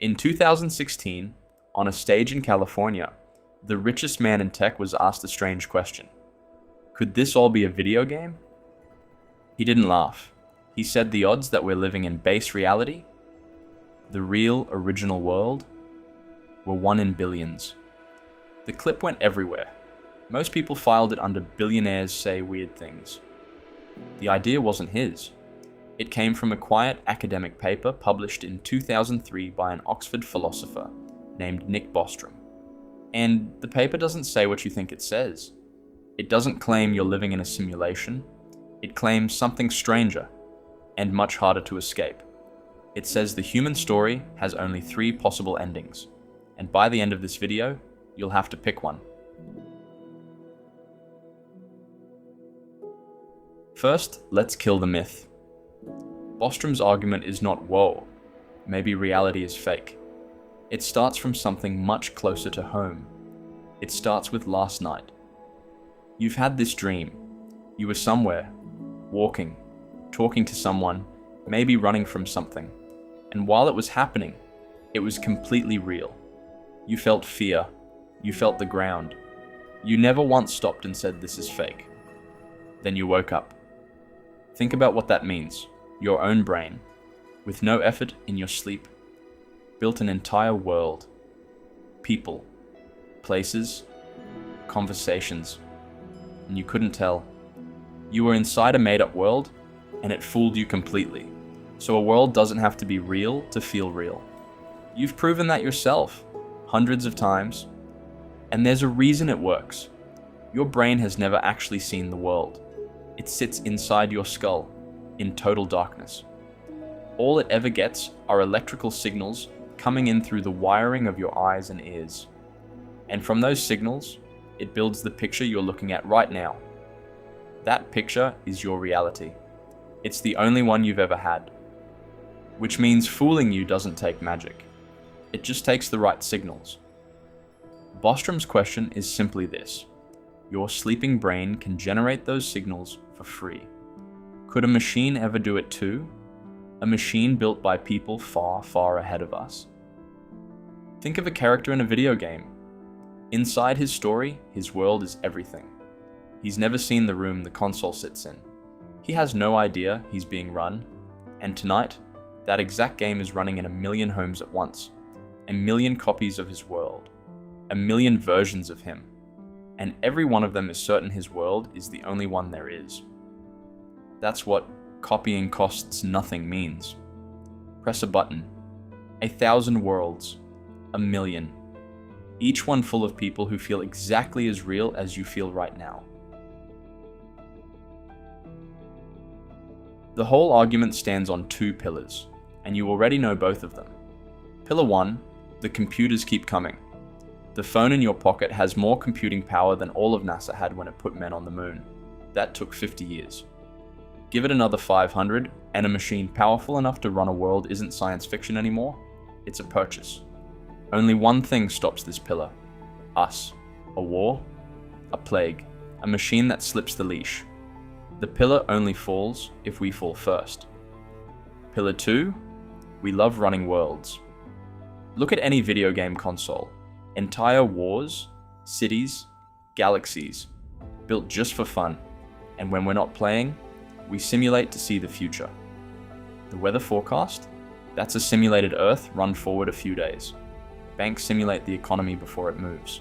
In 2016, on a stage in California, the richest man in tech was asked a strange question. Could this all be a video game? He didn't laugh. He said the odds that we're living in base reality, the real original world, were 1 in billions. The clip went everywhere. Most people filed it under billionaires say weird things. The idea wasn't his. It came from a quiet academic paper published in 2003 by an Oxford philosopher named Nick Bostrom. And the paper doesn't say what you think it says. It doesn't claim you're living in a simulation. It claims something stranger and much harder to escape. It says the human story has only 3 possible endings, and by the end of this video, you'll have to pick one. First, let's kill the myth. Bostrom's argument is not, whoa, maybe reality is fake. It starts from something much closer to home. It starts with last night. You've had this dream. You were somewhere, walking, talking to someone, maybe running from something. And while it was happening, it was completely real. You felt fear. You felt the ground. You never once stopped and said, this is fake. Then you woke up. Think about what that means. Your own brain, with no effort in your sleep, built an entire world. People, places, conversations, and you couldn't tell. You were inside a made-up world, and it fooled you completely. So a world doesn't have to be real to feel real. You've proven that yourself, hundreds of times, and there's a reason it works. Your brain has never actually seen the world. It sits inside your skull, in total darkness. All it ever gets are electrical signals coming in through the wiring of your eyes and ears. And from those signals, it builds the picture you're looking at right now. That picture is your reality. It's the only one you've ever had. Which means fooling you doesn't take magic. It just takes the right signals. Bostrom's question is simply this. Your sleeping brain can generate those signals for free. Could a machine ever do it too? A machine built by people far, far ahead of us? Think of a character in a video game. Inside his story, his world is everything. He's never seen the room the console sits in. He has no idea he's being run. And tonight, that exact game is running in 1 million homes at once. 1 million copies of his world. 1 million versions of him. And every one of them is certain his world is the only one there is. That's what copying costs nothing means. Press a button. 1,000 worlds. 1 million. Each one full of people who feel exactly as real as you feel right now. The whole argument stands on 2 pillars, and you already know both of them. Pillar 1, the computers keep coming. The phone in your pocket has more computing power than all of NASA had when it put men on the moon. That took 50 years. Give it another 500, and a machine powerful enough to run a world isn't science fiction anymore. It's a purchase. Only one thing stops this pillar. Us. A war. A plague. A machine that slips the leash. The pillar only falls if we fall first. Pillar 2. We love running worlds. Look at any video game console. Entire wars, cities, galaxies, built just for fun. And when we're not playing, we simulate to see the future. The weather forecast? That's a simulated Earth run forward a few days. Banks simulate the economy before it moves.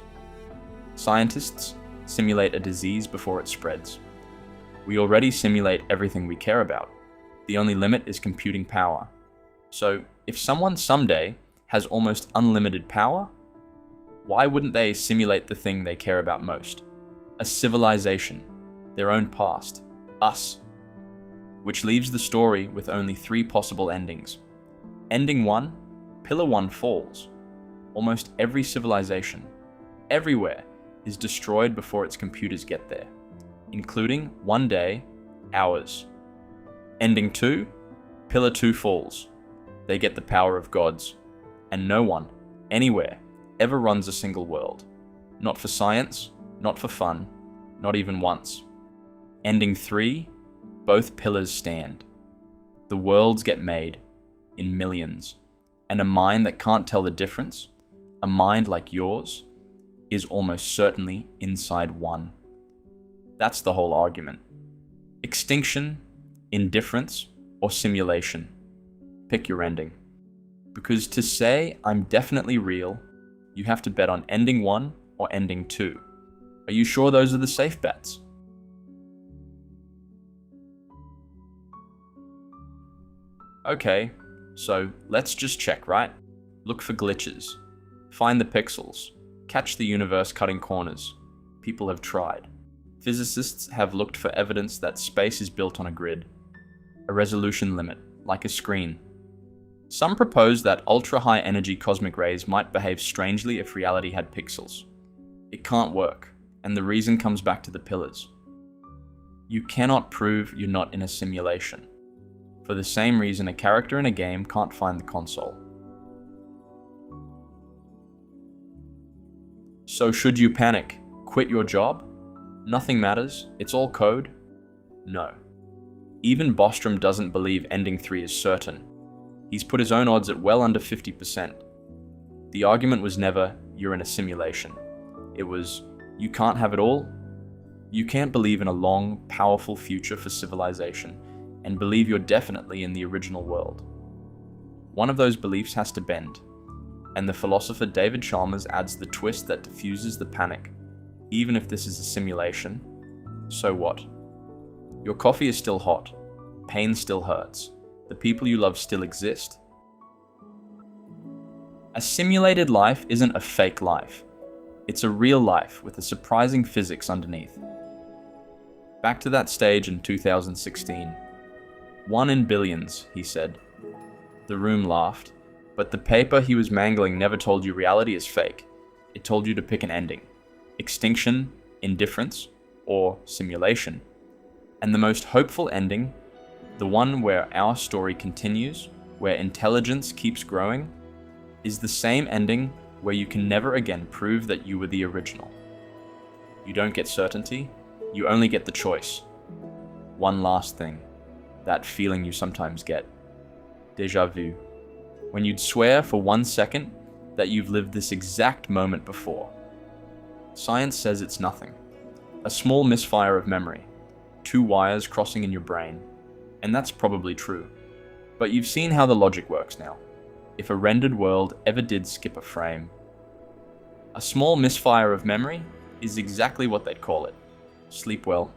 Scientists simulate a disease before it spreads. We already simulate everything we care about. The only limit is computing power. So, if someone someday has almost unlimited power, why wouldn't they simulate the thing they care about most? A civilization, their own past, us. Which leaves the story with only 3 possible endings. Ending 1, Pillar 1 falls. Almost every civilization, everywhere, is destroyed before its computers get there, including one day, ours. Ending 2, Pillar 2 falls. They get the power of gods, and no one, anywhere, ever runs a single world. Not for science, not for fun, not even once. Ending 3, both pillars stand. The worlds get made, in millions, And a mind that can't tell the difference, a mind like yours, is almost certainly inside one. That's the whole argument. Extinction, indifference, or simulation. Pick your ending. Because to say I'm definitely real, you have to bet on ending 1 or ending 2. Are you sure those are the safe bets? Okay, so let's just check, right? Look for glitches. Find the pixels. Catch the universe cutting corners. People have tried. Physicists have looked for evidence that space is built on a grid, a resolution limit, like a screen. Some propose that ultra-high energy cosmic rays might behave strangely if reality had pixels. It can't work, and the reason comes back to the pillars. You cannot prove you're not in a simulation, for the same reason a character in a game can't find the console. So should you panic? Quit your job? Nothing matters, it's all code? No. Even Bostrom doesn't believe ending 3 is certain. He's put his own odds at well under 50%. The argument was never, you're in a simulation. It was, you can't have it all. You can't believe in a long, powerful future for civilization and believe you're definitely in the original world. One of those beliefs has to bend, and the philosopher David Chalmers adds the twist that diffuses the panic. Even if this is a simulation, so what? Your coffee is still hot. Pain still hurts. The people you love still exist. A simulated life isn't a fake life. It's a real life with a surprising physics underneath. Back to that stage in 2016. 1 in billions, he said. The room laughed, but the paper he was mangling never told you reality is fake. It told you to pick an ending. Extinction, indifference, or simulation. And the most hopeful ending, the one where our story continues, where intelligence keeps growing, is the same ending where you can never again prove that you were the original. You don't get certainty, you only get the choice. One last thing, that feeling you sometimes get. Déjà vu. When you'd swear for 1 second that you've lived this exact moment before. Science says it's nothing. A small misfire of memory. 2 wires crossing in your brain. And that's probably true. But you've seen how the logic works now. If a rendered world ever did skip a frame, a small misfire of memory is exactly what they'd call it. Sleep well.